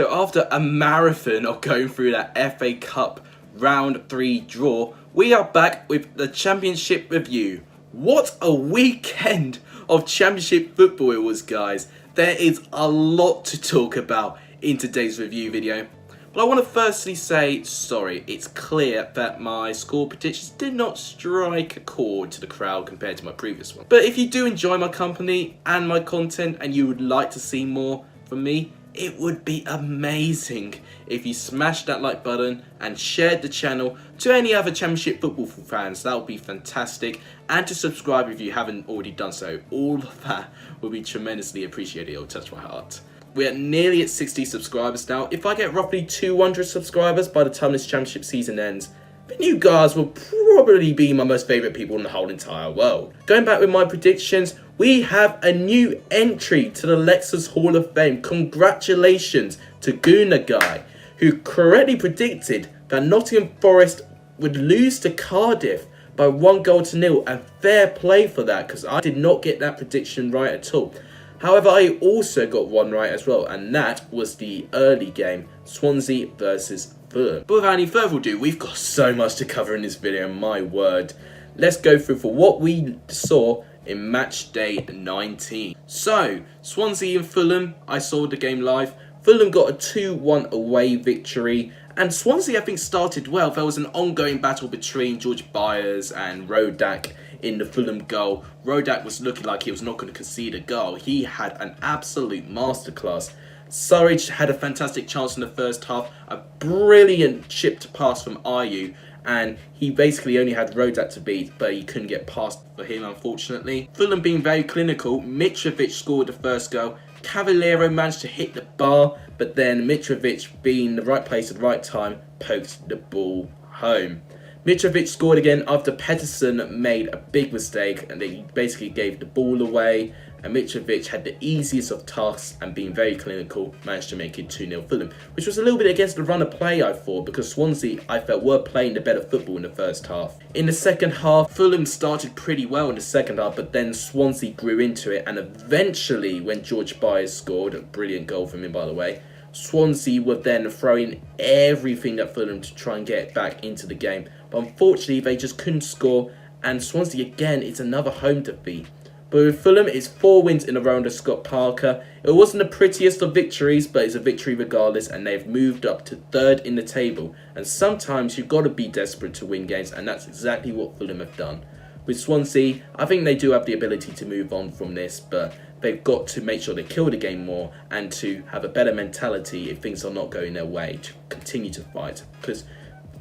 So after a marathon of going through that FA Cup round 3 draw, we are back with the Championship review. What a weekend of Championship football it was, guys. There is a lot to talk about in today's review video. But I want to firstly say sorry. It's clear that my score predictions did not strike a chord to the crowd compared to my previous one. But if you do enjoy my company and my content and you would like to see more from me, it would be amazing if you smashed that like button and shared the channel to any other Championship football fans. That would be fantastic. And to subscribe if you haven't already done so. All of that would be tremendously appreciated. It will touch my heart. We're nearly at 60 subscribers now. If I get roughly 200 subscribers by the time this Championship season ends, then you guys will probably be my most favourite people in the whole entire world. Going back with my predictions, we have a new entry to the Lexus Hall of Fame. Congratulations to Gooner Guy, who correctly predicted that Nottingham Forest would lose to Cardiff by 1-0, and fair play for that, because I did not get that prediction right at all. However, I also got one right as well, and that was the early game, Swansea versus Fulham. But without any further ado, we've got so much to cover in this video, my word. Let's go through for what we saw in match day 19. So, Swansea and Fulham, I saw the game live. Fulham got a 2-1 away victory, and Swansea I think started well. There was an ongoing battle between George Byers and Rodak in the Fulham goal. Rodak was looking like he was not going to concede a goal. He had an absolute masterclass. Surridge had a fantastic chance in the first half, a brilliant chipped pass from Ayew, and he basically only had Rodak to beat, but he couldn't get past for him, unfortunately. Fulham being very clinical, Mitrovic scored the first goal. Cavallero managed to hit the bar, but then Mitrovic, being in the right place at the right time, poked the ball home. Mitrovic scored again after Pettersson made a big mistake and they basically gave the ball away, and Mitrovic had the easiest of tasks and being very clinical managed to make it 2-0 Fulham, which was a little bit against the run of play I thought, because Swansea I felt were playing the better football in the first half. In the second half, Fulham started pretty well in the second half, but then Swansea grew into it, and eventually when George Byers scored, a brilliant goal from him by the way, Swansea were then throwing everything at Fulham to try and get back into the game. But unfortunately, they just couldn't score. And Swansea, again, it's another home defeat. But with Fulham, it's 4 wins in a row under Scott Parker. It wasn't the prettiest of victories, but it's a victory regardless. And they've moved up to 3rd in the table. And sometimes you've got to be desperate to win games. And that's exactly what Fulham have done. With Swansea, I think they do have the ability to move on from this, but they've got to make sure they kill the game more and to have a better mentality if things are not going their way, to continue to fight. Because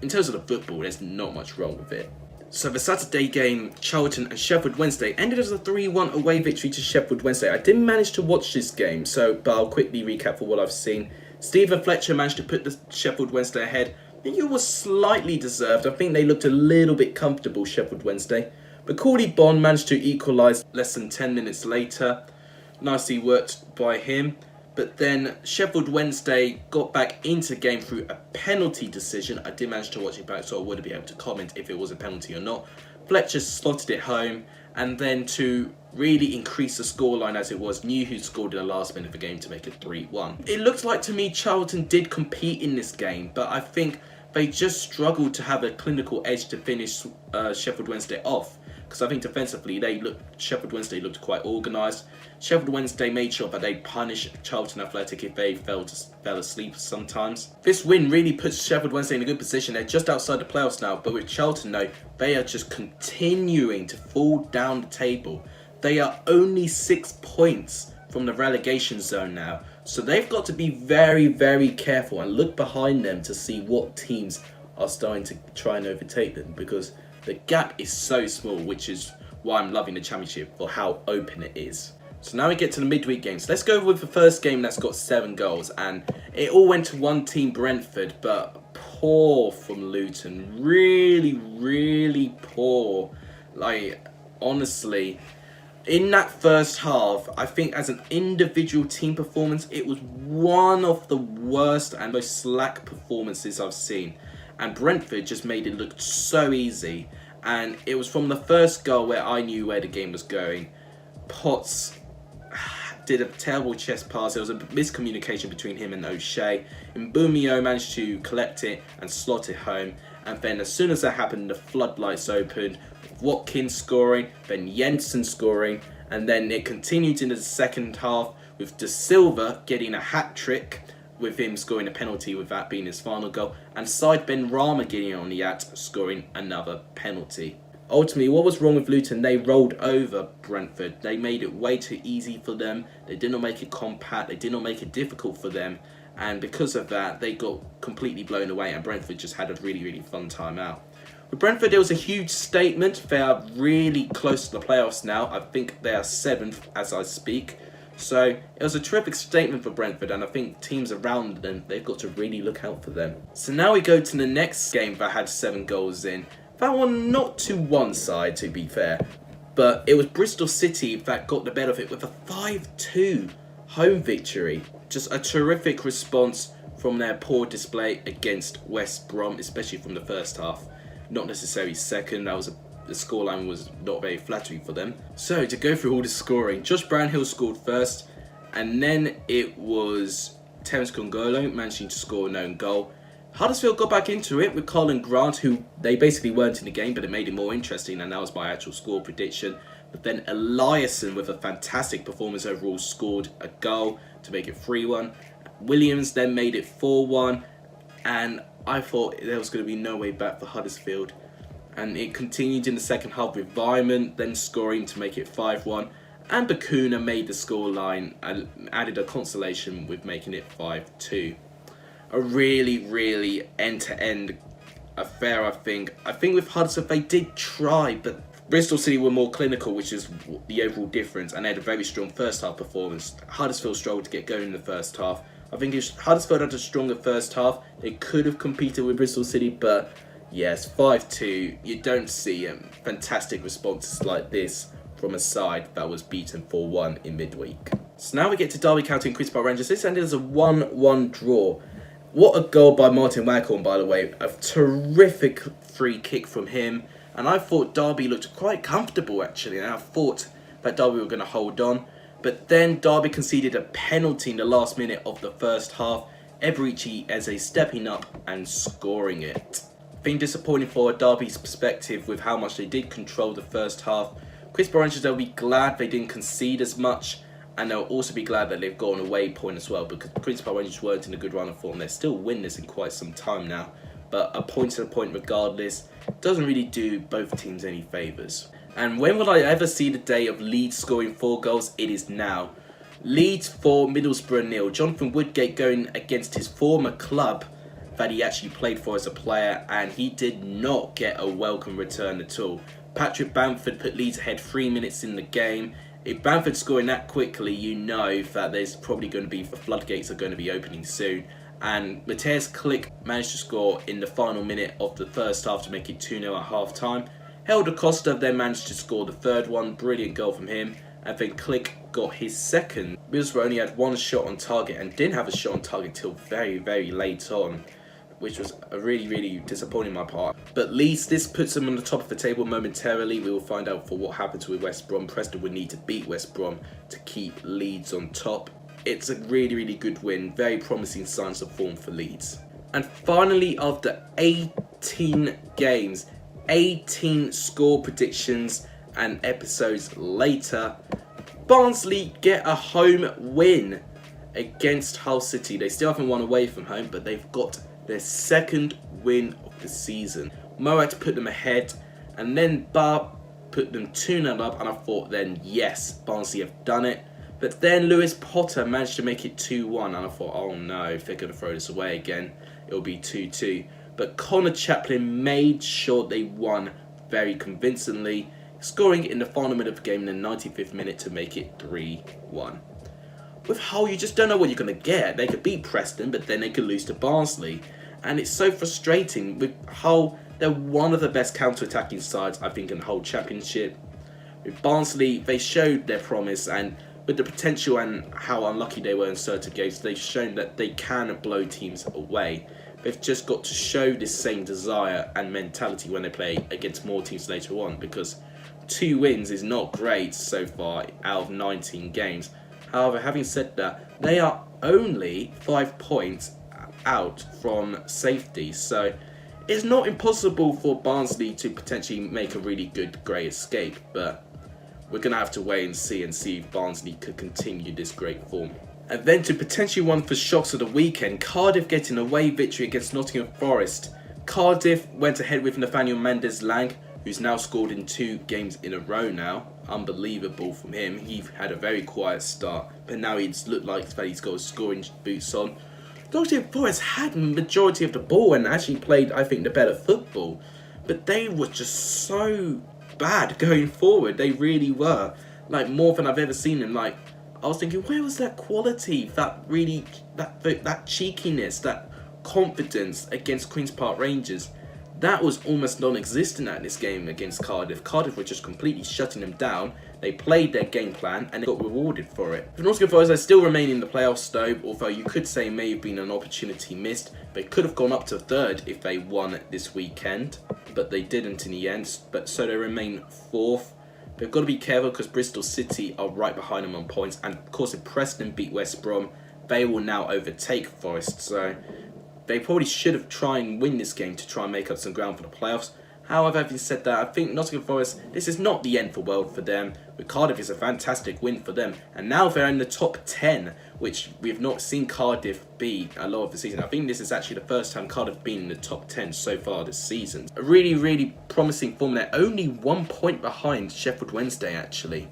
in terms of the football, there's not much wrong with it. So the Saturday game, Charlton and Sheff Wed Wednesday, ended as a 3-1 away victory to Sheff Wed Wednesday. I didn't manage to watch this game, but I'll quickly recap for what I've seen. Stephen Fletcher managed to put the Sheff Wed Wednesday ahead. It was slightly deserved. I think they looked a little bit comfortable, Sheff Wed Wednesday. But Cordy Bond managed to equalise less than 10 minutes later. Nicely worked by him. But then Sheff Wed Wednesday got back into the game through a penalty decision. I did manage to watch it back, so I wouldn't be able to comment if it was a penalty or not. Fletcher slotted it home, and then to really increase the scoreline as it was, New who scored in the last minute of the game to make it 3-1. It looked like to me Charlton did compete in this game, but I think they just struggled to have a clinical edge to finish Sheff Wed Wednesday off. Because I think defensively, Sheff Wed Wednesday looked quite organised. Sheff Wed Wednesday made sure that they punish Charlton Athletic if they fell asleep sometimes. This win really puts Sheff Wed Wednesday in a good position. They're just outside the playoffs now, but with Charlton, though, they are just continuing to fall down the table. They are only 6 points from the relegation zone now. So they've got to be very, very careful and look behind them to see what teams are starting to try and overtake them, because the gap is so small, which is why I'm loving the Championship for how open it is. So now we get to the midweek games. Let's go with the first game that's got 7 goals, and it all went to one team, Brentford, but poor from Luton. Really, really poor. Like, honestly, in that first half, I think as an individual team performance, it was one of the worst and most slack performances I've seen. And Brentford just made it look so easy. And it was from the first goal where I knew where the game was going. Potts did a terrible chest pass. There was a miscommunication between him and O'Shea. Mbumio managed to collect it and slot it home. And then as soon as that happened, the floodlights opened. Watkins scoring, then Jensen scoring. And then it continued into the second half with De Silva getting a hat-trick, with him scoring a penalty with that being his final goal. And Said Benrahma getting on the act, scoring another penalty. Ultimately, what was wrong with Luton? They rolled over Brentford. They made it way too easy for them. They did not make it compact. They did not make it difficult for them. And because of that, they got completely blown away. And Brentford just had a really, really fun time out. With Brentford, there was a huge statement. They are really close to the playoffs now. I think they are 7th as I speak. So it was a terrific statement for Brentford, and I think teams around them, they've got to really look out for them. So now we go to the next game that had 7 goals in. That one not to one side, to be fair, but it was Bristol City that got the better of it with a 5-2 home victory. Just a terrific response from their poor display against West Brom, especially from the first half. Not necessarily second. The scoreline was not very flattering for them. So to go through all the scoring, Josh Brownhill scored first, and then it was Terence Kongolo managing to score an own goal. Huddersfield got back into it with Colin Grant, who they basically weren't in the game, but it made it more interesting, and that was my actual score prediction. But then Eliasson, with a fantastic performance overall, scored a goal to make it 3-1. Williams then made it 4-1, and I thought there was going to be no way back for Huddersfield. And it continued in the second half with Vyman then scoring to make it 5-1. And Bakuna made the scoreline and added a consolation with making it 5-2. A really, really end-to-end affair, I think. I think with Huddersfield, they did try, but Bristol City were more clinical, which is the overall difference. And they had a very strong first half performance. Huddersfield struggled to get going in the first half. I think if Huddersfield had a stronger first half, they could have competed with Bristol City, but yes, 5-2. You don't see fantastic responses like this from a side that was beaten 4-1 in midweek. So now we get to Derby County and Crystal Palace Rangers. This ended as a 1-1 draw. What a goal by Martin Waghorn, by the way. A terrific free kick from him. And I thought Derby looked quite comfortable, actually. And I thought that Derby were going to hold on. But then Derby conceded a penalty in the last minute of the first half. Eberici Eze stepping up and scoring it. Been disappointing for Derby's perspective with how much they did control the first half. Crystal Rangers, they'll be glad they didn't concede as much, and they'll also be glad that they've got an away point as well, because Crystal Rangers weren't in a good run of form. They're still winless in quite some time now, but a point to a point regardless doesn't really do both teams any favours. And when will I ever see the day of Leeds scoring 4 goals? It is now. Leeds 4, Middlesbrough 0. Jonathan Woodgate going against his former club that he actually played for as a player, and he did not get a welcome return at all. Patrick Bamford put Leeds ahead 3 minutes in the game. If Bamford's scoring that quickly, you know that there's probably going to be, the floodgates are going to be opening soon. And Matthias Klick managed to score in the final minute of the first half to make it 2-0 at half time. Helder Costa then managed to score the third one, brilliant goal from him, and then Klick got his second. Middlesbrough only had 1 shot on target and didn't have a shot on target till very, very late on, which was a really, really disappointing on my part. But at least this puts them on the top of the table momentarily. We will find out for what happens with West Brom. Preston would need to beat West Brom to keep Leeds on top. It's a really, really good win. Very promising signs of form for Leeds. And finally, after 18 games, 18 score predictions and episodes later, Barnsley get a home win against Hull City. They still haven't won away from home, but they've got their second win of the season. Moat put them ahead, and then Bar put them 2-0 up, and I thought then, yes, Barnsley have done it. But then Lewis Potter managed to make it 2-1, and I thought, oh no, if they're going to throw this away again, it'll be 2-2. But Connor Chaplin made sure they won very convincingly, scoring in the final minute of the game in the 95th minute to make it 3-1. With Hull, you just don't know what you're going to get. They could beat Preston, but then they could lose to Barnsley. And it's so frustrating. With Hull, they're one of the best counter-attacking sides, I think, in the whole championship. With Barnsley, they showed their promise, and with the potential and how unlucky they were in certain games, they've shown that they can blow teams away. They've just got to show this same desire and mentality when they play against more teams later on, because 2 wins is not great so far out of 19 games. However, having said that, they are only 5 points out from safety, so it's not impossible for Barnsley to potentially make a really good great escape, but we're going to have to wait and see if Barnsley could continue this great form. And then to potentially one for shocks of the weekend, Cardiff getting a away victory against Nottingham Forest. Cardiff went ahead with Nathaniel Mendes-Lang, who's now scored in 2 games in a row now. Unbelievable from him. He had a very quiet start, but now he's looked like he's got his scoring boots on. Nottingham Forest had the majority of the ball and actually played, I think, the better football. But they were just so bad going forward. They really were. Like, more than I've ever seen them. Like, I was thinking, where was that quality? That cheekiness, that confidence against Queen's Park Rangers? That was almost non-existent at this game against Cardiff. Cardiff were just completely shutting them down. They played their game plan and they got rewarded for it. For Nottingham Forest, they still remain in the playoffs though, although you could say it may have been an opportunity missed. They could have gone up to 3rd if they won this weekend, but they didn't in the end, so they remain 4th. They've got to be careful because Bristol City are right behind them on points, and of course if Preston beat West Brom, they will now overtake Forest, so they probably should have tried and win this game to try and make up some ground for the playoffs. However, having said that, I think Nottingham Forest, this is not the end for the world for them. With Cardiff, it's a fantastic win for them. And now they're in the top 10, which we have not seen Cardiff be a lot of the season. I think this is actually the first time Cardiff been in the top 10 so far this season. A really, really promising form. They're only 1 point behind Sheff Wednesday, actually.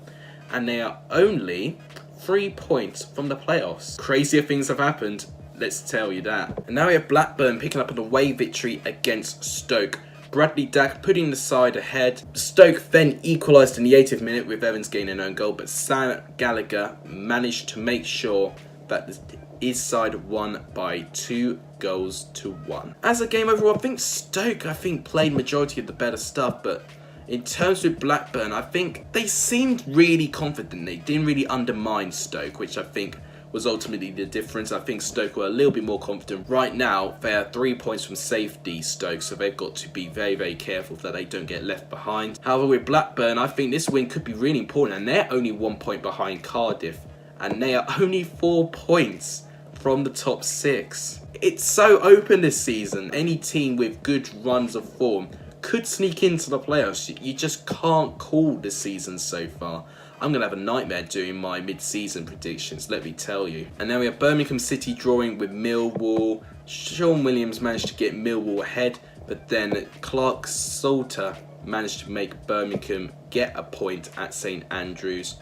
And they are only 3 points from the playoffs. Crazier things have happened, let's tell you that. And now we have Blackburn picking up an away victory against Stoke. Bradley Dack putting the side ahead. Stoke then equalised in the 80th minute with Evans gaining an own goal, but Sam Gallagher managed to make sure that his side won by 2-1. As a game overall, I think Stoke played majority of the better stuff, but in terms of Blackburn, I think they seemed really confident. They didn't really undermine Stoke, which I think was ultimately the difference. I think Stoke were a little bit more confident. Right now, they are 3 points from safety, Stoke, so they've got to be very, very careful that they don't get left behind. However, with Blackburn, I think this win could be really important, and they're only 1 point behind Cardiff, and they are only 4 points from the top 6. It's so open this season. Any team with good runs of form could sneak into the playoffs. You just can't call this season so far. I'm going to have a nightmare doing my mid-season predictions, let me tell you. And then we have Birmingham City drawing with Millwall. Sean Williams managed to get Millwall ahead, but then Clark Salter managed to make Birmingham get a point at St Andrews.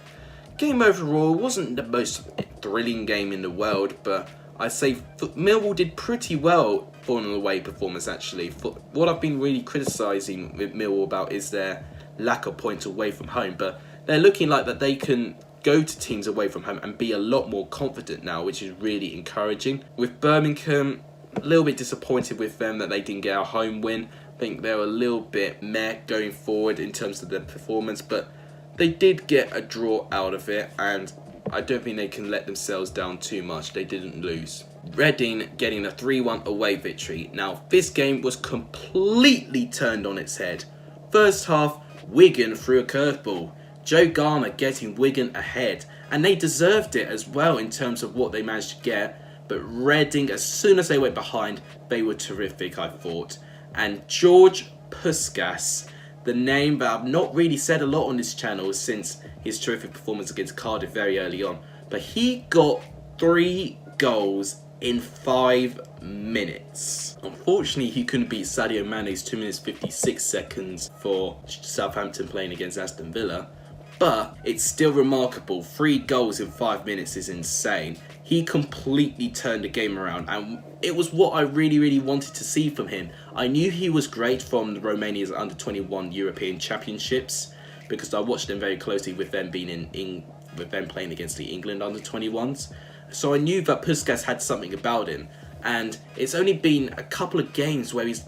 Game overall wasn't the most thrilling game in the world, but I'd say Millwall did pretty well for an away performance actually. What I've been really criticising with Millwall about is their lack of points away from home, but they're looking like that they can go to teams away from home and be a lot more confident now, which is really encouraging. With Birmingham, a little bit disappointed with them that they didn't get a home win. I think they were a little bit meh going forward in terms of their performance, but they did get a draw out of it, and I don't think they can let themselves down too much. They didn't lose. Reading getting a 3-1 away victory. Now, this game was completely turned on its head. First half, Wigan threw a curveball. Joe Garner getting Wigan ahead, and they deserved it as well in terms of what they managed to get. But Reading, as soon as they went behind, they were terrific, I thought. And George Puskas, the name that I've not really said a lot on this channel since his terrific performance against Cardiff very early on, but he got 3 goals in 5 minutes. Unfortunately, he couldn't beat Sadio Mane's 2 minutes 56 seconds for Southampton playing against Aston Villa. But it's still remarkable. 3 goals in 5 minutes is insane. He completely turned the game around, and it was what I really, really wanted to see from him. I knew he was great from Romania's under-21 European Championships because I watched them very closely with them being with them playing against the England under-21s. So I knew that Puskas had something about him, and it's only been a couple of games where he's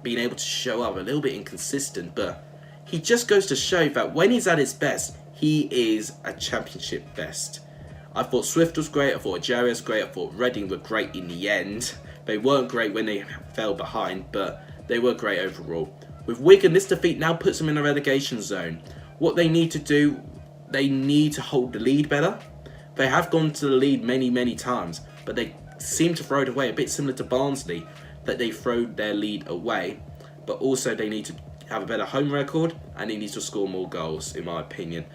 been able to show up, a little bit inconsistent, but he just goes to show that when he's at his best, he is a championship best. I thought Swift was great, I thought Ajari was great, I thought Reading were great in the end. They weren't great when they fell behind, but they were great overall. With Wigan, this defeat now puts them in a relegation zone. What they need to do, they need to hold the lead better. They have gone to the lead many times, but they seem to throw it away, a bit similar to Barnsley, that they throw their lead away. But also they need to have a better home record, and they need to score more goals, in my opinion.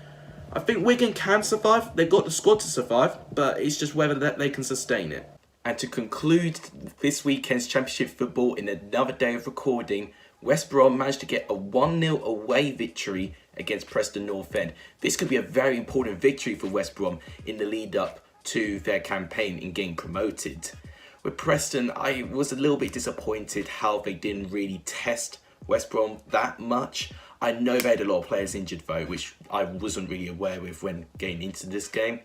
I think Wigan can survive. They've got the squad to survive, but it's just whether that they can sustain it. And to conclude this weekend's Championship football in another day of recording, West Brom managed to get a 1-0 away victory against Preston North End. This could be a very important victory for West Brom in the lead up to their campaign in getting promoted. With Preston, I was a little bit disappointed how they didn't really test West Brom that much. I know they had a lot of players injured though, which I wasn't really aware of when getting into this game.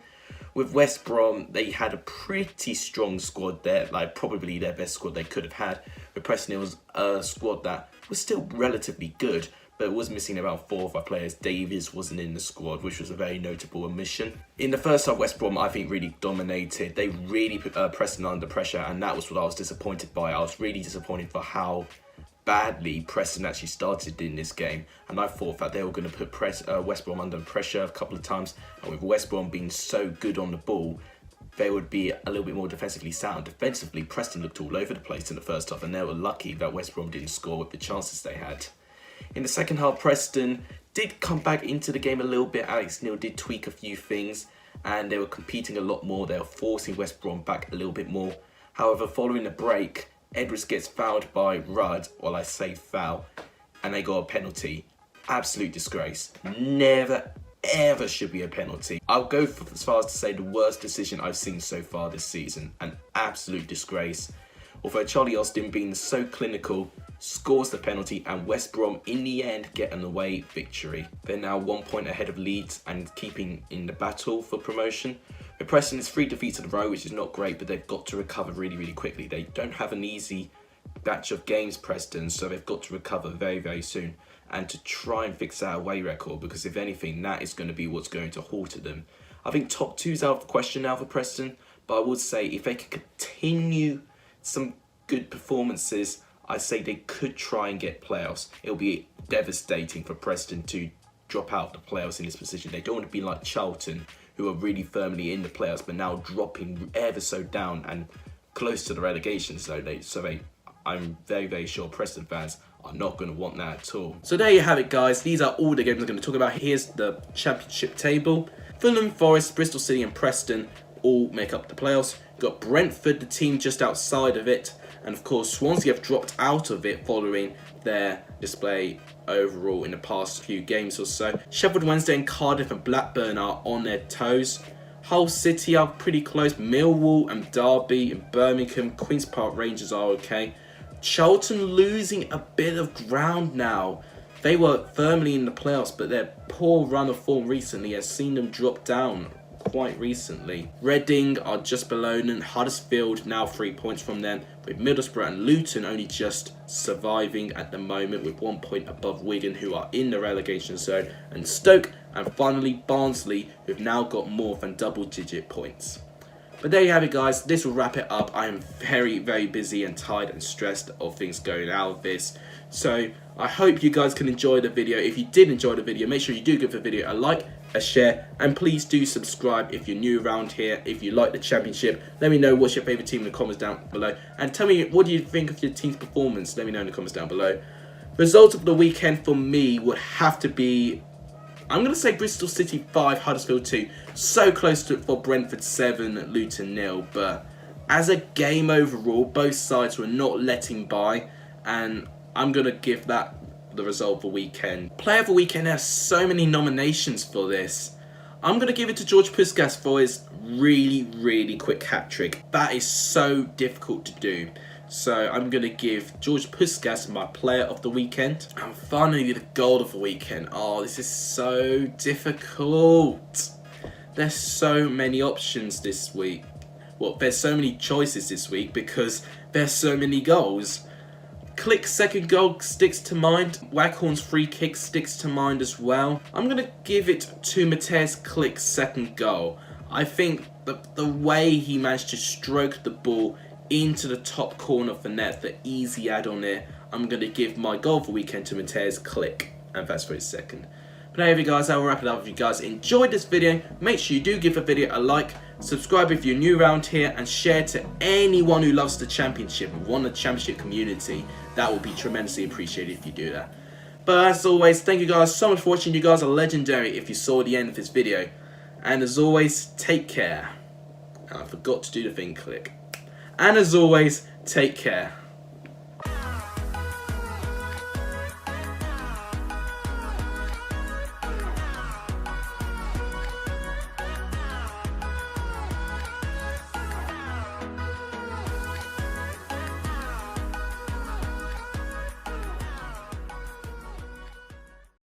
With West Brom, they had a pretty strong squad there, like probably their best squad they could have had. With Preston, it was a squad that was still relatively good, but it was missing about 4 or 5 players. Davies wasn't in the squad, which was a very notable omission. In the first half, West Brom, I think, really dominated. They really put Preston under pressure, and that was what I was disappointed by. I was really disappointed for how badly Preston actually started in this game, and I thought that they were going to put West Brom under pressure a couple of times, and with West Brom being so good on the ball, they would be a little bit more defensively sound. Defensively, Preston looked all over the place in the first half, and they were lucky that West Brom didn't score with the chances they had. In the second half, Preston did come back into the game a little bit. Alex Neil did tweak a few things, and they were competing a lot more. They were forcing West Brom back a little bit more. However, following the break, Edwards gets fouled by Rudd, well, I say foul, and they got a penalty. Absolute disgrace. Never, ever should be a penalty. I'll go as far as to say the worst decision I've seen so far this season. An absolute disgrace. Although Charlie Austin, being so clinical, scores the penalty, and West Brom in the end get an away victory. They're now 1 point ahead of Leeds and keeping in the battle for promotion. With Preston, it's 3 defeats in a row, which is not great, but they've got to recover really quickly. They don't have an easy batch of games, Preston, so they've got to recover very soon, and to try and fix that away record, because if anything, that is going to be what's going to halter them. I think top 2's out of the question now for Preston, but I would say if they can continue some good performances, I say they could try and get playoffs. It'll be devastating for Preston to drop out the playoffs in this position. They don't want to be like Charlton, who are really firmly in the playoffs, but now dropping ever so down and close to the relegation zone. I'm very sure Preston fans are not going to want that at all. So there you have it, guys. These are all the games I'm going to talk about. Here's the Championship table. Fulham, Forest, Bristol City and Preston all make up the playoffs. You've got Brentford, the team just outside of it. And of course, Swansea have dropped out of it following their display overall in the past few games or so. Sheff Wed Wednesday and Cardiff and Blackburn are on their toes. Hull City are pretty close. Millwall and Derby and Birmingham, Queen's Park Rangers are okay. Charlton losing a bit of ground now. They were firmly in the playoffs, but their poor run of form recently has seen them drop down quite recently. Reading are just below them. Huddersfield now 3 points from them, with Middlesbrough and Luton only just surviving at the moment with 1 point above Wigan, who are in the relegation zone, and Stoke and finally Barnsley, who've now got more than double-digit points. But there you have it, guys. This will wrap it up. I am very busy and tired and stressed of things going out of this. So I hope you guys can enjoy the video. If you did enjoy the video, make sure you do give the video a like, a share, and please do subscribe if you're new around here. If you like the Championship, let me know what's your favourite team in the comments down below. And tell me, what do you think of your team's performance? Let me know in the comments down below. Result of the weekend for me would have to be, I'm going to say Bristol City 5, Huddersfield 2. So close to it for Brentford 7, Luton 0. But as a game overall, both sides were not letting by. And I'm going to give that the result of the weekend. Player of the weekend has so many nominations for this. I'm going to give it to George Puskas for his really quick hat-trick. That is so difficult to do. So I'm going to give George Puskas my player of the weekend. And finally, the goal of the weekend. Oh, this is so difficult. There's so many options this week. Well, there's so many choices this week because there's so many goals. Click's second goal sticks to mind. Waghorn's free kick sticks to mind as well. I'm going to give it to Matej Klich's second goal. I think the way he managed to stroke the ball into the top corner of the net, the easy add on there, I'm going to give my goal of the weekend to Matej Klich, and that's for his second. But anyway guys, I will wrap it up. If you guys enjoyed this video, make sure you do give the video a like, subscribe if you're new around here, and share to anyone who loves the Championship and want the Championship community. That would be tremendously appreciated if you do that. But as always, thank you guys so much for watching. You guys are legendary if you saw the end of this video. And as always, take care. And I forgot to do the thing click. And as always, take care.